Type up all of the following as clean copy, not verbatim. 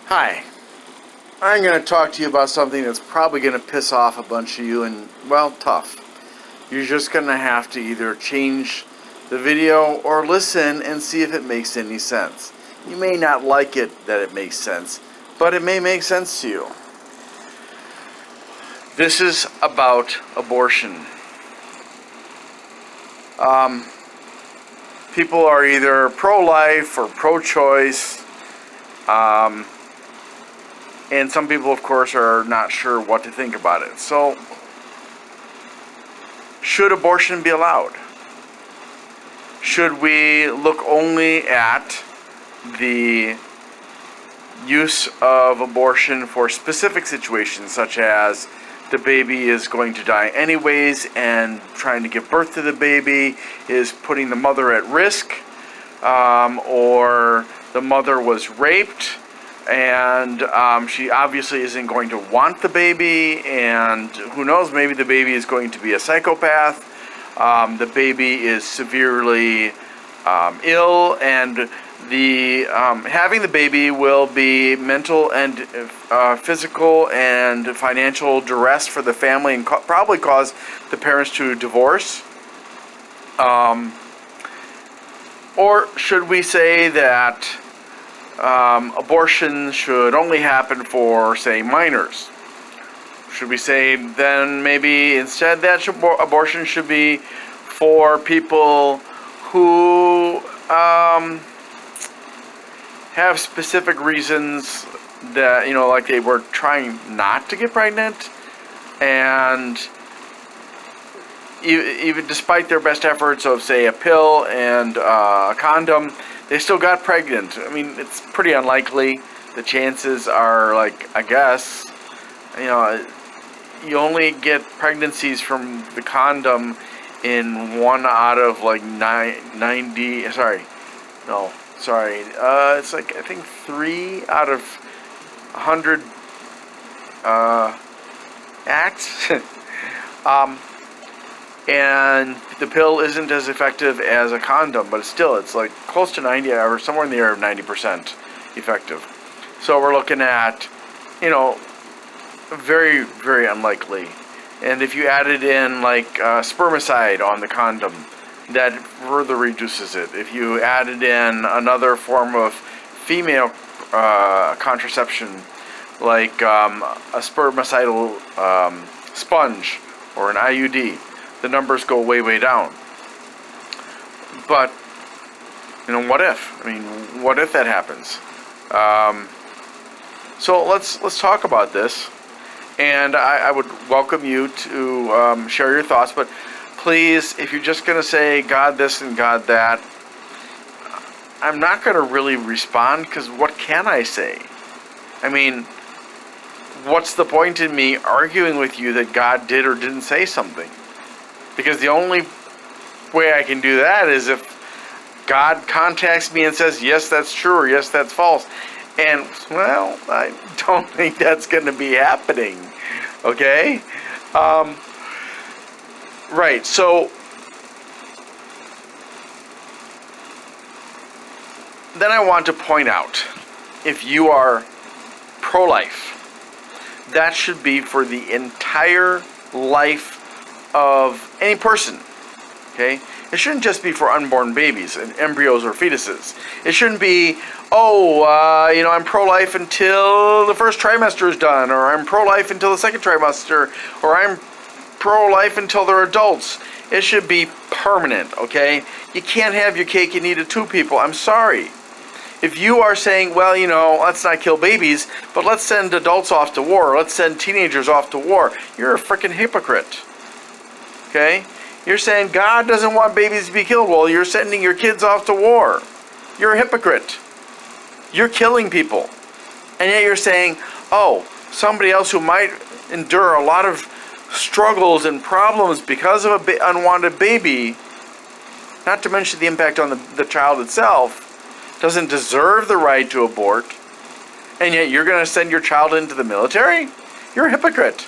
Hi, I'm going to talk to you about something that's probably going to piss off a bunch of you and, well, tough. You're just going to have to either change the video or listen and see if it makes any sense. You may not like it that it makes sense, but it may make sense to you. This is about abortion. People are either pro-life or pro-choice. And some people, of course, are not sure what to think about it. So, should abortion be allowed? Should we look only at the use of abortion for specific situations, such as the baby is going to die anyways, and trying to give birth to the baby is putting the mother at risk, or the mother was raped, and she obviously isn't going to want the baby, and who knows, maybe the baby is going to be a psychopath. The baby is severely ill, and the having the baby will be mental and physical and financial duress for the family, and probably cause the parents to divorce. Or should we say that abortion should only happen for, say, minors? Should we say then maybe instead that abortion should be for people who have specific reasons that, like they were trying not to get pregnant, and even despite their best efforts of, say, a pill and a condom, they still got pregnant. I mean, it's pretty unlikely. The chances are, I guess, you only get pregnancies from the condom in 1 out of 90. It's I think 3 out of 100 acts. And the pill isn't as effective as a condom, but it's close to 90 or somewhere in the area of 90% effective. So we're looking at, very, very unlikely. And if you added in spermicide on the condom, that further reduces it. If you added in another form of female contraception, like a spermicidal sponge or an IUD, the numbers go way, way down. But, what if? What if that happens? So let's talk about this. And I would welcome you to share your thoughts. But please, if you're just going to say God this and God that, I'm not going to really respond, because what can I say? What's the point in me arguing with you that God did or didn't say something? Because the only way I can do that is if God contacts me and says, yes, that's true, or yes, that's false. And, well, I don't think that's going to be happening. Okay? Right, so then I want to point out, if you are pro-life, that should be for the entire life of any person, okay? It shouldn't just be for unborn babies and embryos or fetuses. It shouldn't be, I'm pro-life until the first trimester is done, or I'm pro-life until the second trimester, or I'm pro-life until they're adults. It should be permanent, okay? You can't have your cake and eat it too, people. I'm sorry. If you are saying, well, let's not kill babies, but let's send adults off to war, let's send teenagers off to war, you're a freaking hypocrite. Okay? You're saying God doesn't want babies to be killed. Well, you're sending your kids off to war. You're a hypocrite. You're killing people. And yet you're saying, somebody else who might endure a lot of struggles and problems because of an unwanted baby, not to mention the impact on the child itself, doesn't deserve the right to abort, and yet you're going to send your child into the military? You're a hypocrite.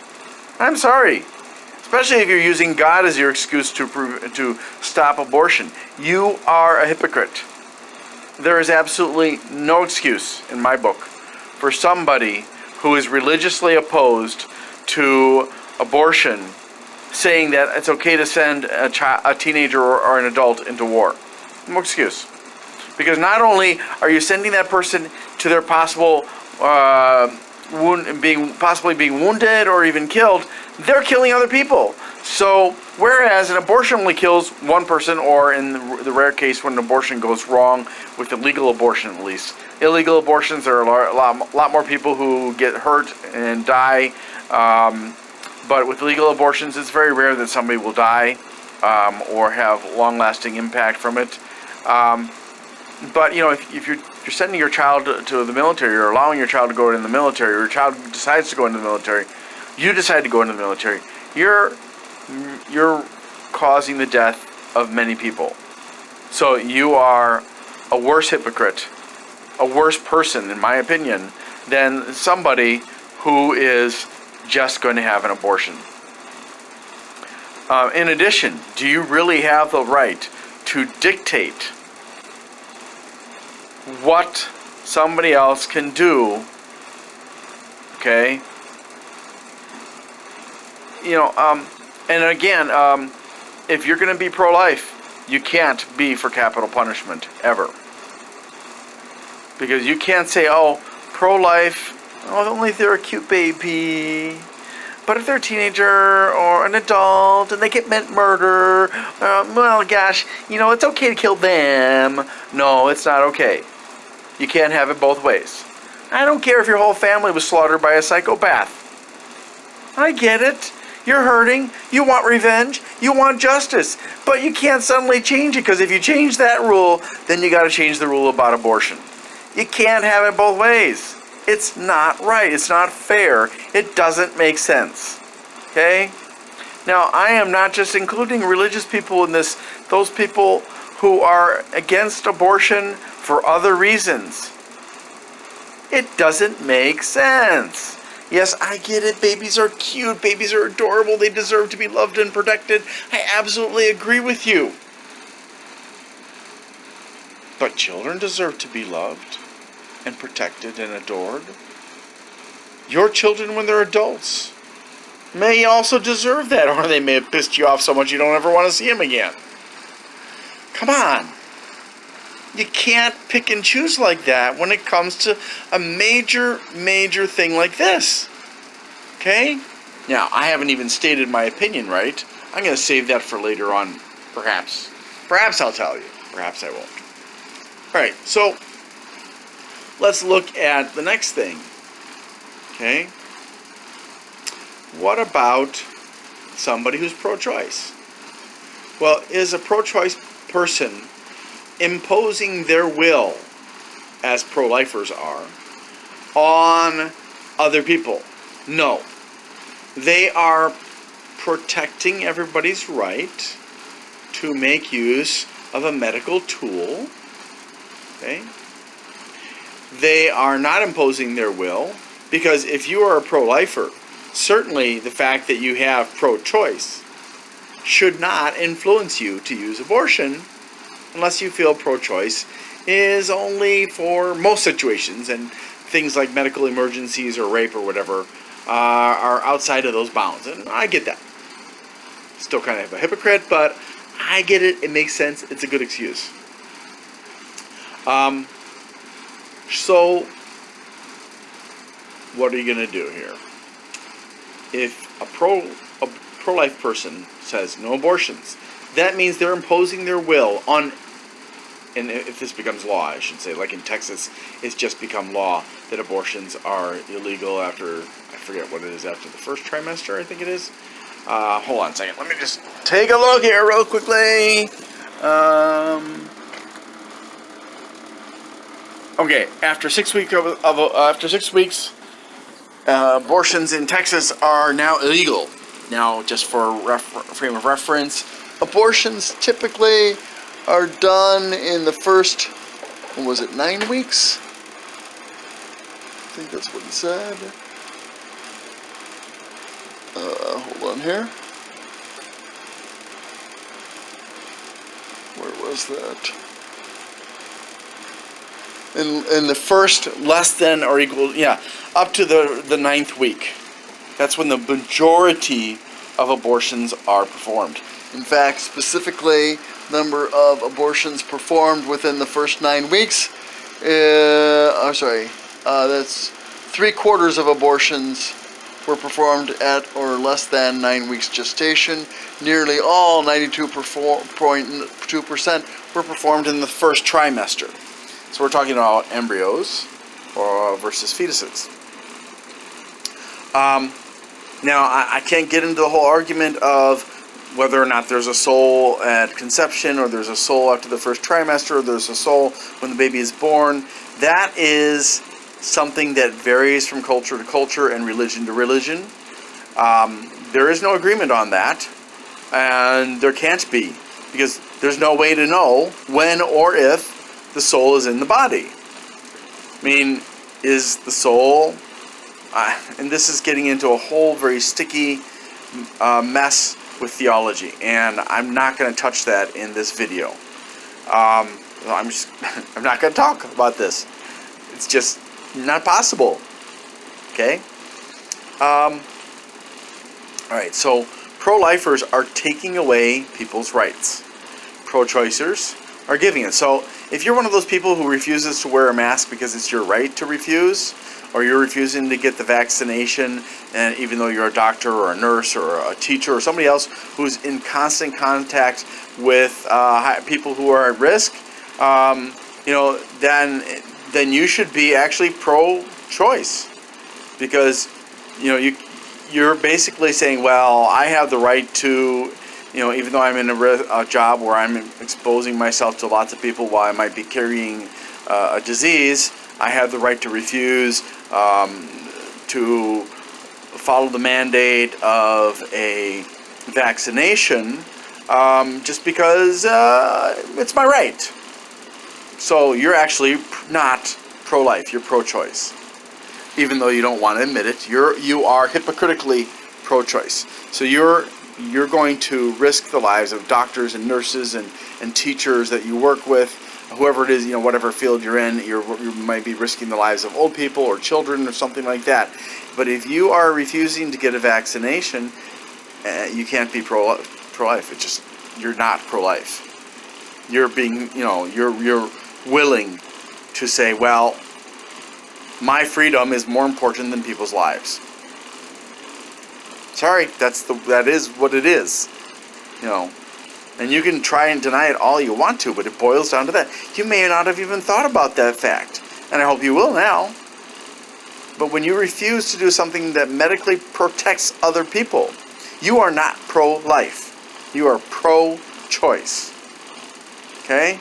I'm sorry. Especially if you're using God as your excuse to stop abortion. You are a hypocrite. There is absolutely no excuse, in my book, for somebody who is religiously opposed to abortion saying that it's okay to send a teenager or an adult into war. No excuse. Because not only are you sending that person to their possible possibly being wounded or even killed, they're killing other people. So whereas an abortion only kills one person, or in the rare case when an abortion goes wrong, with illegal abortion at least, illegal abortions, there are a lot more people who get hurt and die. But with legal abortions, it's very rare that somebody will die or have long-lasting impact from it. But you know, if you're sending your child to the military, or allowing your child to go into the military, or your child decides to go into the military, you decide to go into the military, you're causing the death of many people. So you are a worse hypocrite, a worse person, in my opinion, than somebody who is just going to have an abortion. In addition, do you really have the right to dictate what somebody else can do? Okay? You know, and again, if you're going to be pro-life, you can't be for capital punishment, ever. Because you can't say, oh, pro-life, oh, only if they're a cute baby. But if they're a teenager or an adult and they commit murder, well, gosh, you know, it's okay to kill them. No, it's not okay. You can't have it both ways. I don't care if your whole family was slaughtered by a psychopath. I get it. You're hurting. You want revenge. You want justice. But you can't suddenly change it, because if you change that rule, then you got to change the rule about abortion. You can't have it both ways. It's not right. It's not fair. It doesn't make sense. Okay? Now, I am not just including religious people in this. Those people who are against abortion for other reasons. It doesn't make sense. Yes, I get it. Babies are cute. Babies are adorable. They deserve to be loved and protected. I absolutely agree with you. But children deserve to be loved and protected and adored. Your children, when they're adults, may also deserve that, or they may have pissed you off so much you don't ever want to see them again. Come on. You can't pick and choose like that when it comes to a major thing like this. Okay? Now, I haven't even stated my opinion, right? I'm going to save that for later on, perhaps. Perhaps I'll tell you. Perhaps I won't. Alright, so let's look at the next thing. Okay? What about somebody who's pro-choice? Well, is a pro-choice person imposing their will, as pro-lifers are, on other people? No. They are protecting everybody's right to make use of a medical tool. Okay? They are not imposing their will, because if you are a pro-lifer, certainly the fact that you have pro-choice should not influence you to use abortion, unless you feel pro-choice is only for most situations, and things like medical emergencies or rape or whatever are outside of those bounds. And I get that. Still kind of a hypocrite, but I get it. It makes sense. It's a good excuse. So what are you going to do here? If a pro-life person says no abortions, that means they're imposing their will on, and if this becomes law, I should say, like in Texas, it's just become law that abortions are illegal after, I forget what it is, after the first trimester, I think it is. Hold on a second. Let me just take a look here real quickly. Okay, after 6 weeks abortions in Texas are now illegal. Now, just for frame of reference, abortions typically are done in the first, what was it, 9 weeks? I think that's what it said. Hold on here. Where was that? in the first less than or equal, up to the 9th week. That's when the majority of abortions are performed. In fact, specifically, number of abortions performed within the first 9 weeks, that's 3/4 of abortions were performed at or less than 9 weeks gestation. Nearly all, 92.2%, were performed in the first trimester. So we're talking about embryos versus fetuses. Now, I can't get into the whole argument of whether or not there's a soul at conception, or there's a soul after the first trimester, or there's a soul when the baby is born. That is something that varies from culture to culture and religion to religion. There is no agreement on that, and there can't be, because there's no way to know when or if the soul is in the body. I mean, is the soul... and this is getting into a whole very sticky mess with theology, and I'm not going to touch that in this video. I'm not going to talk about this. It's just not possible. Okay? Alright, so pro-lifers are taking away people's rights. Pro-choicers are giving it. So if you're one of those people who refuses to wear a mask because it's your right to refuse, or you're refusing to get the vaccination, and even though you're a doctor or a nurse or a teacher or somebody else who's in constant contact with people who are at risk, then you should be actually pro-choice, because you're basically saying, well, I have the right to, even though I'm in a job where I'm exposing myself to lots of people while I might be carrying a disease, I have the right to refuse to follow the mandate of a vaccination just because it's my right. So you're actually not pro-life, you're pro-choice. Even though you don't want to admit it, you are hypocritically pro-choice. So you're going to risk the lives of doctors and nurses and teachers that you work with. Whoever it is, whatever field you're in, you might be risking the lives of old people or children or something like that. But if you are refusing to get a vaccination, you can't be pro-life. It's just, you're not pro-life. You're being, you're willing to say, well, my freedom is more important than people's lives. Sorry, that is what it is. And you can try and deny it all you want to, but it boils down to that. You may not have even thought about that fact, and I hope you will now. But when you refuse to do something that medically protects other people, you are not pro-life. You are pro-choice. Okay?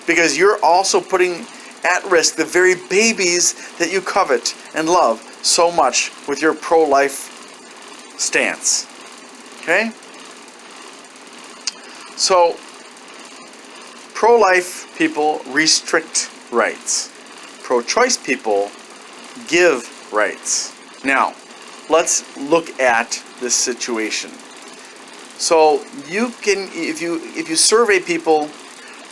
Because you're also putting at risk the very babies that you covet and love so much with your pro-life stance. Okay? So, pro-life people restrict rights. Pro-choice people give rights. Now, let's look at this situation. So, you can, if you survey people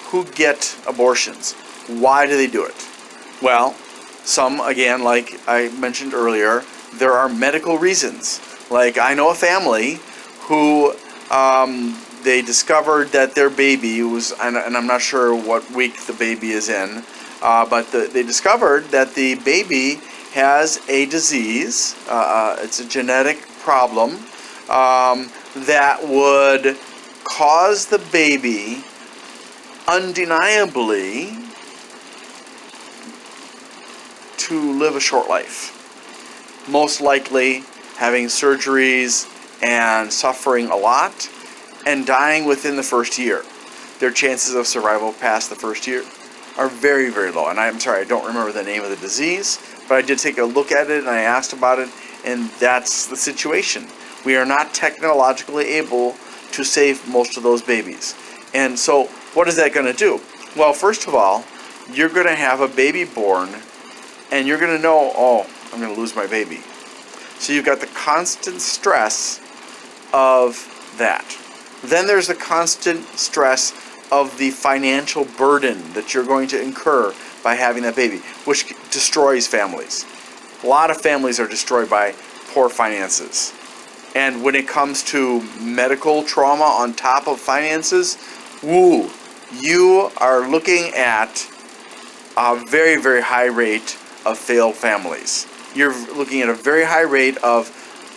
who get abortions, why do they do it? Well, some, again, like I mentioned earlier, there are medical reasons. Like, I know a family who they discovered that their baby was, and I'm not sure what week the baby is in, but they discovered that the baby has a disease. It's a genetic problem that would cause the baby undeniably to live a short life. Most likely having surgeries and suffering a lot and dying within the first year. Their chances of survival past the first year are very, very low. And I'm sorry, I don't remember the name of the disease, but I did take a look at it and I asked about it, and that's the situation. We are not technologically able to save most of those babies. And so what is that going to do? Well, first of all, you're going to have a baby born and you're going to know, oh, I'm going to lose my baby. So you've got the constant stress of that. Then there's the constant stress of the financial burden that you're going to incur by having that baby, which destroys families. A lot of families are destroyed by poor finances. And when it comes to medical trauma on top of finances, woo, you are looking at a very, very high rate of failed families. You're looking at a very high rate of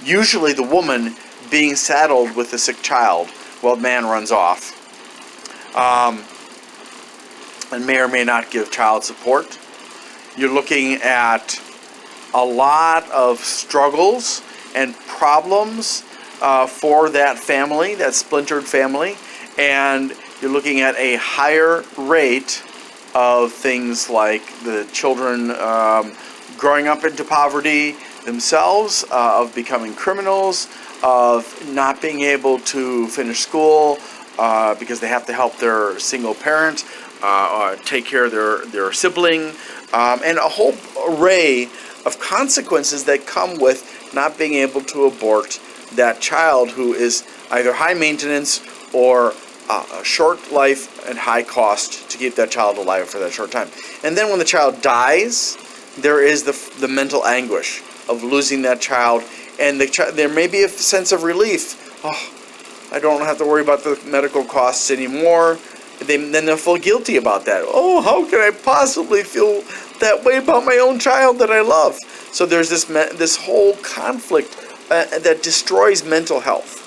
usually the woman being saddled with a sick child while the man runs off. And may or may not give child support. You're looking at a lot of struggles and problems for that family, that splintered family, and you're looking at a higher rate of things like the children growing up into poverty themselves, of becoming criminals, of not being able to finish school because they have to help their single parent take care of their sibling, and a whole array of consequences that come with not being able to abort that child who is either high maintenance or a short life and high cost to keep that child alive for that short time. And then when the child dies, there is the mental anguish of losing that child, and there may be a sense of relief. Oh, I don't have to worry about the medical costs anymore. Then they'll feel guilty about that. Oh, how can I possibly feel that way about my own child that I love? So there's this whole conflict that destroys mental health.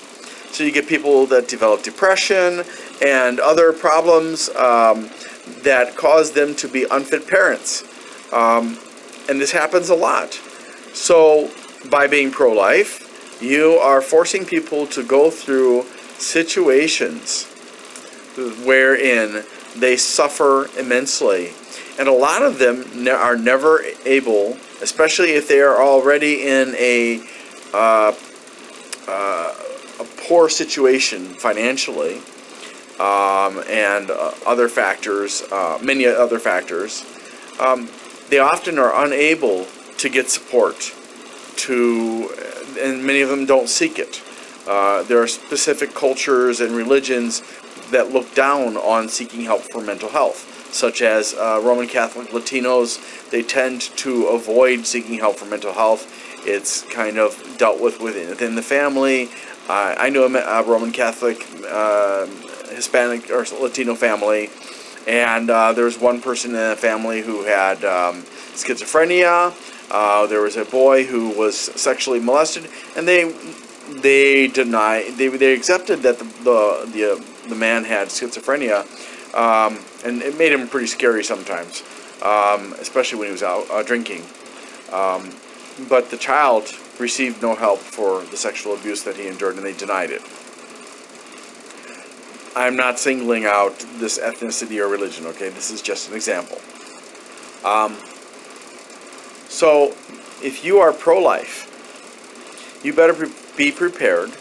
So you get people that develop depression and other problems that cause them to be unfit parents. And this happens a lot. So by being pro-life, you are forcing people to go through situations wherein they suffer immensely. And a lot of them are never able, especially if they are already in a poor situation financially, and other factors, many other factors, they often are unable to get support, and many of them don't seek it. There are specific cultures and religions that look down on seeking help for mental health, such as Roman Catholic Latinos. They tend to avoid seeking help for mental health. It's kind of dealt with within the family. I know a Roman Catholic, Hispanic or Latino family, and there was one person in that family who had schizophrenia. There was a boy who was sexually molested, and they accepted that the man had schizophrenia, and it made him pretty scary sometimes, especially when he was out drinking. But the child received no help for the sexual abuse that he endured, and they denied it. I'm not singling out this ethnicity or religion, okay? This is just an example. So, if you are pro-life, you better be prepared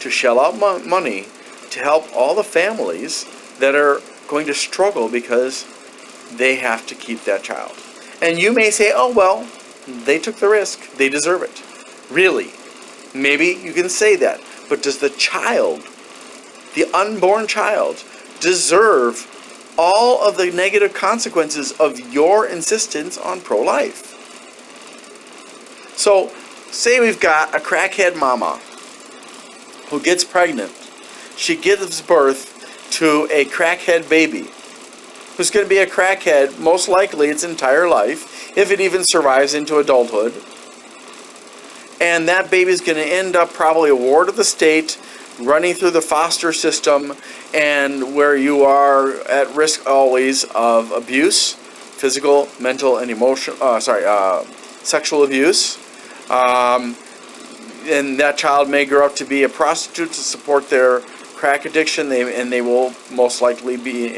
to shell out money to help all the families that are going to struggle because they have to keep that child. And you may say, oh, well, they took the risk. They deserve it. Really? Maybe you can say that. But does the child, the unborn child, deserve all of the negative consequences of your insistence on pro-life? So, say we've got a crackhead mama who gets pregnant. She gives birth to a crackhead baby who's going to be a crackhead most likely its entire life, if it even survives into adulthood. And that baby's going to end up probably a ward of the state, running through the foster system, and where you are at risk always of abuse, physical, mental, and sexual abuse. And that child may grow up to be a prostitute to support their crack addiction, and they will most likely be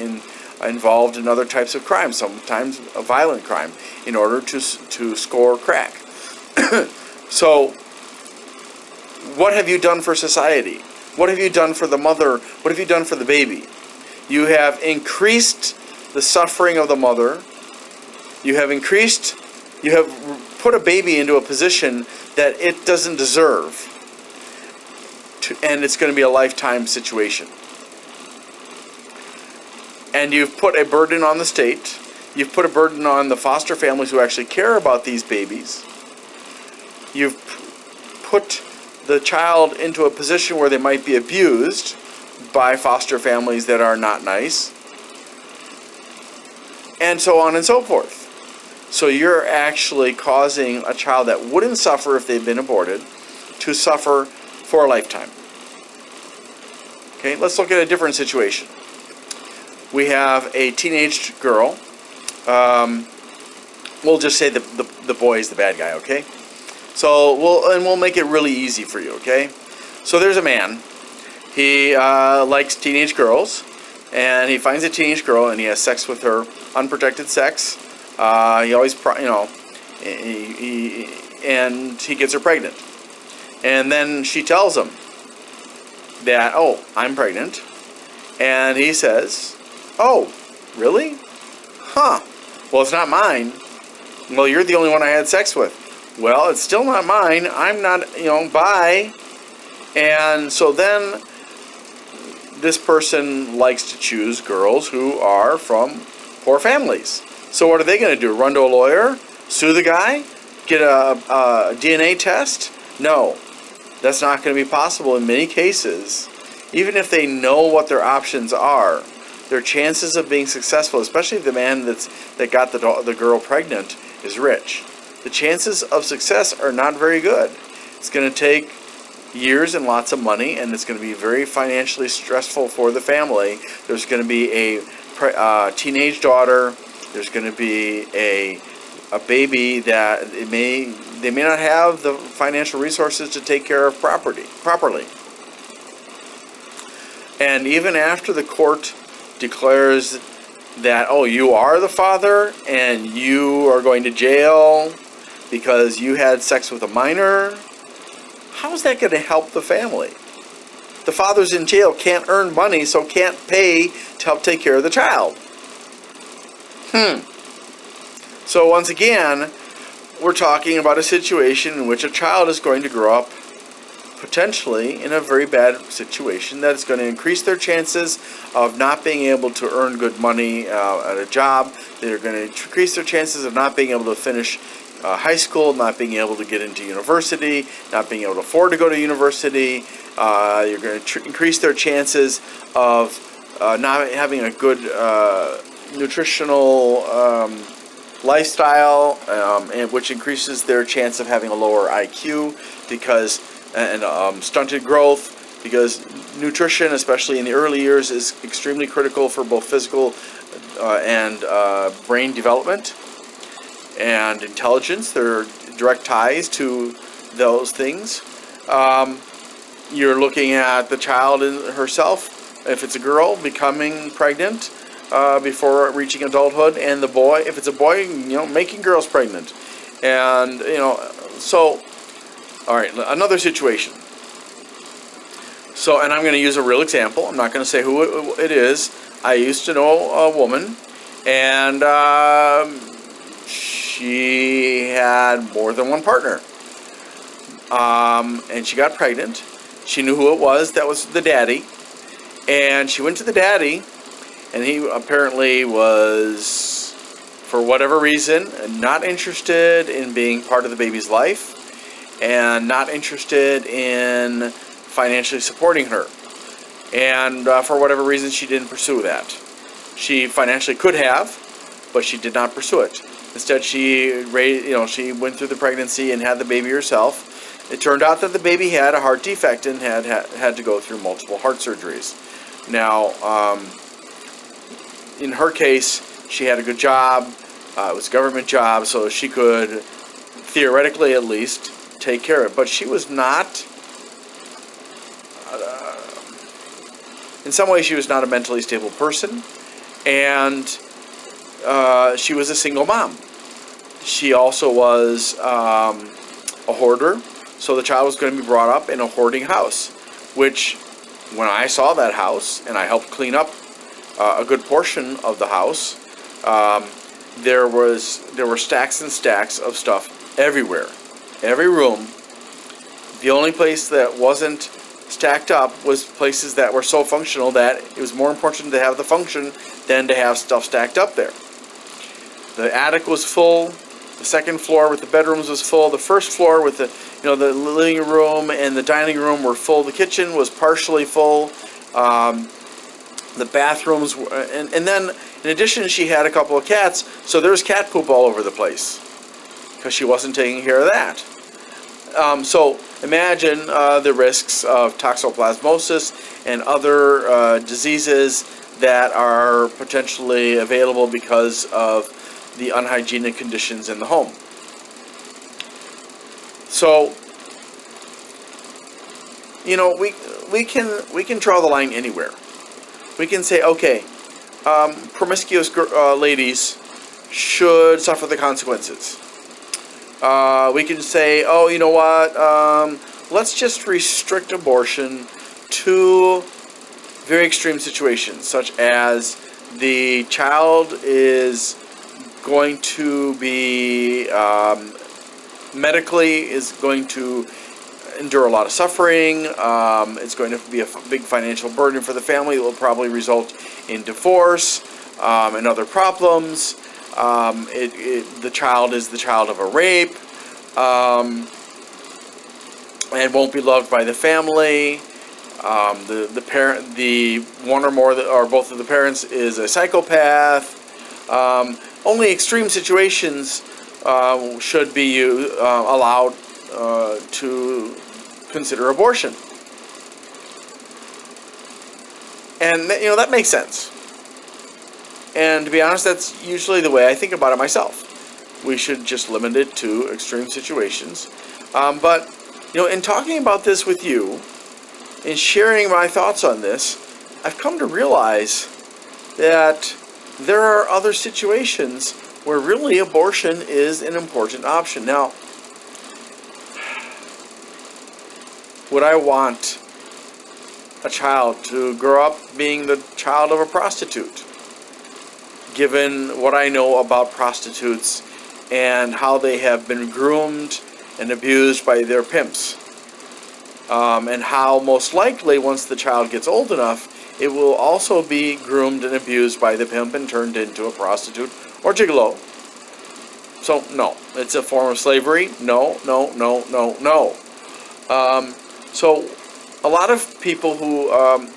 involved in other types of crime, sometimes a violent crime, in order to score crack. So, what have you done for society? What have you done for the mother? What have you done for the baby? You have increased the suffering of the mother. You have put a baby into a position that it doesn't deserve. And it's going to be a lifetime situation. And you've put a burden on the state. You've put a burden on the foster families who actually care about these babies. You've put the child into a position where they might be abused by foster families that are not nice, and so on and so forth. So you're actually causing a child that wouldn't suffer if they'd been aborted to suffer for a lifetime. Okay, let's look at a different situation. We have a teenage girl. We'll just say the boy is the bad guy, okay? So we'll make it really easy for you, okay? So there's a man. He likes teenage girls, and he finds a teenage girl and he has sex with her, unprotected sex. He always, and he gets her pregnant. And then she tells him that, oh, I'm pregnant. And he says, oh, really? Huh. Well, it's not mine. Well, you're the only one I had sex with. Well, it's still not mine. I'm not, bye. And so then this person likes to choose girls who are from poor families. So what are they going to do? Run to a lawyer? Sue the guy? Get a DNA test? No. That's not going to be possible in many cases. Even if they know what their options are, their chances of being successful, especially if the man that got the girl pregnant is rich, the chances of success are not very good. It's going to take years and lots of money, and it's going to be very financially stressful for the family. There's going to be a teenage daughter. There's going to be a baby that they may not have the financial resources to take care of properly. And even after the court declares that, oh, you are the father and you are going to jail because you had sex with a minor, how is that going to help the family? The father's in jail, can't earn money, so can't pay to help take care of the child. So once again, we're talking about a situation in which a child is going to grow up potentially in a very bad situation that is going to increase their chances of not being able to earn good money at a job. They're going to increase their chances of not being able to finish high school, not being able to get into university, not being able to afford to go to university. You're going to increase their chances of not having a good nutritional lifestyle, and which increases their chance of having a lower IQ because stunted growth, because nutrition, especially in the early years, is extremely critical for both physical and brain development and intelligence. There are direct ties to those things. You're looking at the child herself, if it's a girl, becoming pregnant before reaching adulthood, and the boy, if it's a boy, making girls pregnant. And, so, all right, another situation. So, and I'm going to use a real example. I'm not going to say who it is. I used to know a woman, and she had more than one partner. And she got pregnant. She knew who it was. That was the daddy. And she went to the daddy, and he apparently was, for whatever reason, not interested in being part of the baby's life and not interested in financially supporting her. And for whatever reason, she didn't pursue that. She financially could have, but she did not pursue it. Instead, she went through the pregnancy and had the baby herself. It turned out that the baby had a heart defect and had to go through multiple heart surgeries. Now, in her case, she had a good job. It was a government job, so she could, theoretically at least, take care of it. But she was not, in some ways, she was not a mentally stable person. And she was a single mom. She also was a hoarder. So the child was going to be brought up in a hoarding house, which, when I saw that house, and I helped clean up a good portion of the house, there were stacks and stacks of stuff everywhere. Every room. The only place that wasn't stacked up was places that were so functional that it was more important to have the function than to have stuff stacked up there. The attic was full. The second floor with the bedrooms was full. The first floor with the the living room and the dining room were full. The kitchen was partially full. The bathrooms were, and then in addition, she had a couple of cats, so there's cat poop all over the place because she wasn't taking care of that. So imagine the risks of toxoplasmosis and other diseases that are potentially available because of the unhygienic conditions in the home. So, we can draw the line anywhere. We can say, okay, promiscuous ladies should suffer the consequences. We can say, oh, you know what? Let's just restrict abortion to very extreme situations, such as the child is going to be medically is going to endure a lot of suffering. It's going to be a big financial burden for the family. It will probably result in divorce and other problems. The child is the child of a rape and won't be loved by the family. The parent, the one or more or both of the parents is a psychopath. Only extreme situations should be allowed to consider abortion. And that makes sense. And to be honest, that's usually the way I think about it myself. We should just limit it to extreme situations. But in talking about this with you, in sharing my thoughts on this, I've come to realize that there are other situations where really abortion is an important option. Now, would I want a child to grow up being the child of a prostitute, given what I know about prostitutes and how they have been groomed and abused by their pimps? And how most likely, once the child gets old enough, it will also be groomed and abused by the pimp and turned into a prostitute or gigolo. So, no. It's a form of slavery. No. So, a lot of people who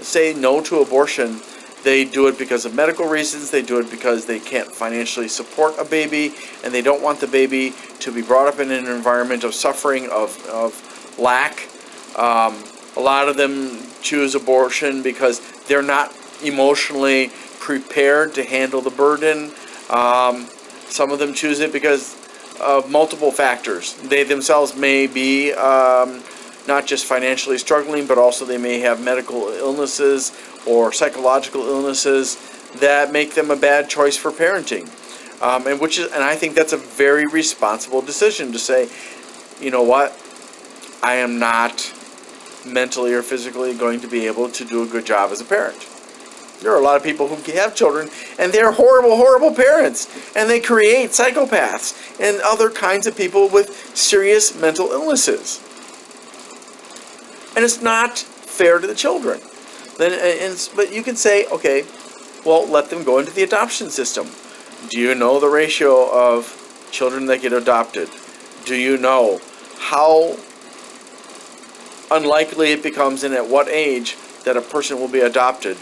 say no to abortion, they do it because of medical reasons. They do it because they can't financially support a baby, and they don't want the baby to be brought up in an environment of suffering, of lack. A lot of them choose abortion because they're not emotionally prepared to handle the burden. Some of them choose it because of multiple factors. They themselves may be not just financially struggling, but also they may have medical illnesses or psychological illnesses that make them a bad choice for parenting. And I think that's a very responsible decision to say, you know what, I am not mentally or physically going to be able to do a good job as a parent. There are a lot of people who have children and they're horrible, horrible parents, and they create psychopaths and other kinds of people with serious mental illnesses. And it's not fair to the children. But you can say, okay, well, let them go into the adoption system. Do you know the ratio of children that get adopted? Do you know how unlikely it becomes and at what age that a person will be adopted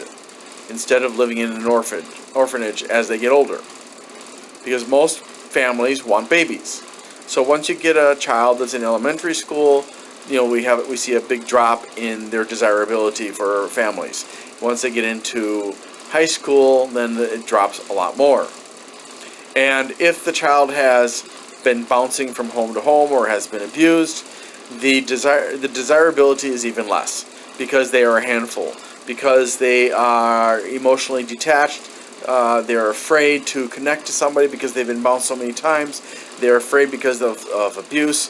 instead of living in an orphanage as they get older? Because most families want babies. So once you get a child that's in elementary school, we see a big drop in their desirability for families. Once they get into high school, then it drops a lot more. And if the child has been bouncing from home to home or has been abused, the desirability is even less because they are a handful, because they are emotionally detached. They're afraid to connect to somebody because they've been bounced so many times. They're afraid because of abuse.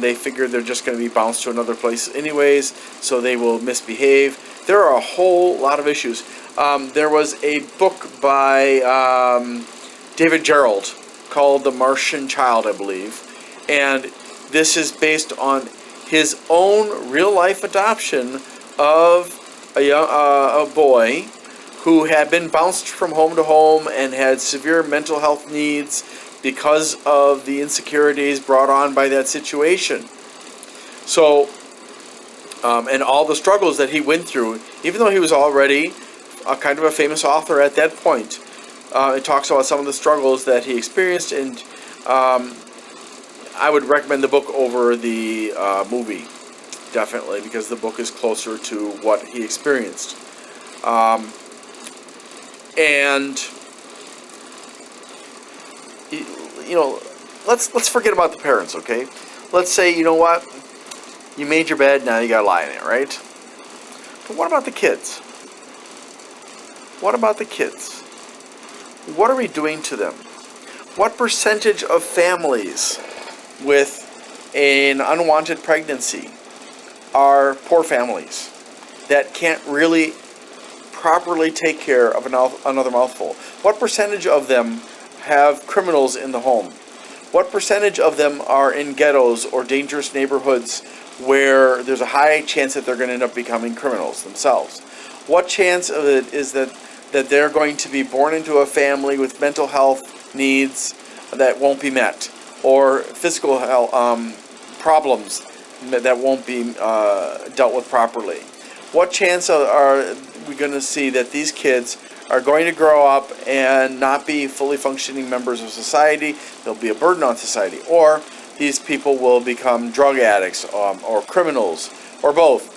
They figure they're just going to be bounced to another place anyways, so they will misbehave. There are a whole lot of issues. There was a book by David Gerald called The Martian Child, I believe, and this is based on his own real-life adoption of a boy who had been bounced from home to home and had severe mental health needs because of the insecurities brought on by that situation. So, and all the struggles that he went through, even though he was already a kind of a famous author at that point, it talks about some of the struggles that he experienced, and I would recommend the book over the movie, definitely, because the book is closer to what he experienced. And you know, let's forget about the parents, okay? Let's say, you know what, you made your bed, now you gotta lie in it, right? But what about the kids? What about the kids? What are we doing to them? What percentage of families with an unwanted pregnancy are poor families that can't really properly take care of another mouthful? What percentage of them have criminals in the home? What percentage of them are in ghettos or dangerous neighborhoods where there's a high chance that they're going to end up becoming criminals themselves? What chance of it is that they're going to be born into a family with mental health needs that won't be met, or physical health problems that won't be dealt with properly? What chance are we going to see that these kids are going to grow up and not be fully functioning members of society? They'll be a burden on society. Or these people will become drug addicts or criminals, or both,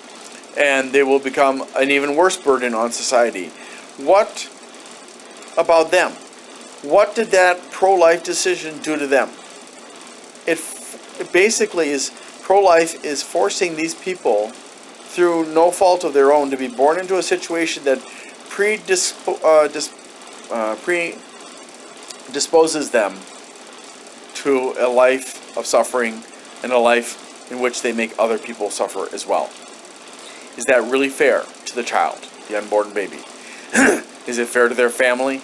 and they will become an even worse burden on society. What about them? What did that pro-life decision do to them? It basically is, pro-life is forcing these people, through no fault of their own, to be born into a situation that predisposes them to a life of suffering and a life in which they make other people suffer as well. Is that really fair to the child, the unborn baby? Is it fair to their family?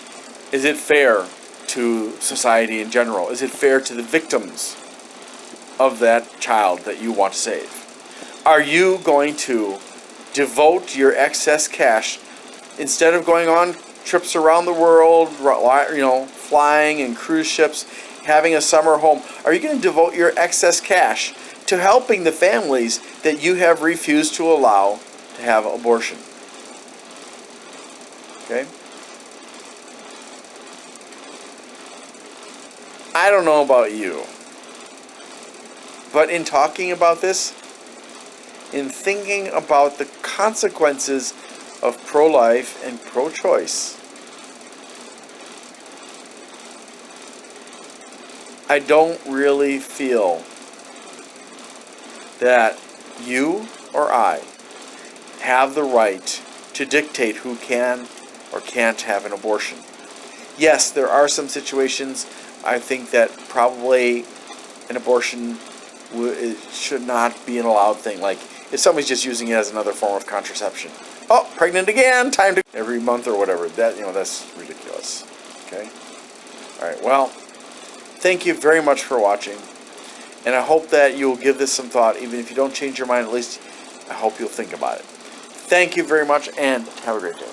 Is it fair to society in general? Is it fair to the victims of that child that you want to save? Are you going to devote your excess cash, instead of going on trips around the world, flying in cruise ships, having a summer home, are you going to devote your excess cash to helping the families that you have refused to allow to have abortion? Okay? I don't know about you, but in talking about this, in thinking about the consequences of pro-life and pro-choice, I don't really feel that you or I have the right to dictate who can or can't have an abortion. Yes, there are some situations I think that probably an abortion should not be an allowed thing. Like if somebody's just using it as another form of contraception. Oh, pregnant again, time to every month or whatever. That's ridiculous. Okay? All right, well, thank you very much for watching. And I hope that you'll give this some thought. Even if you don't change your mind, at least I hope you'll think about it. Thank you very much, and have a great day.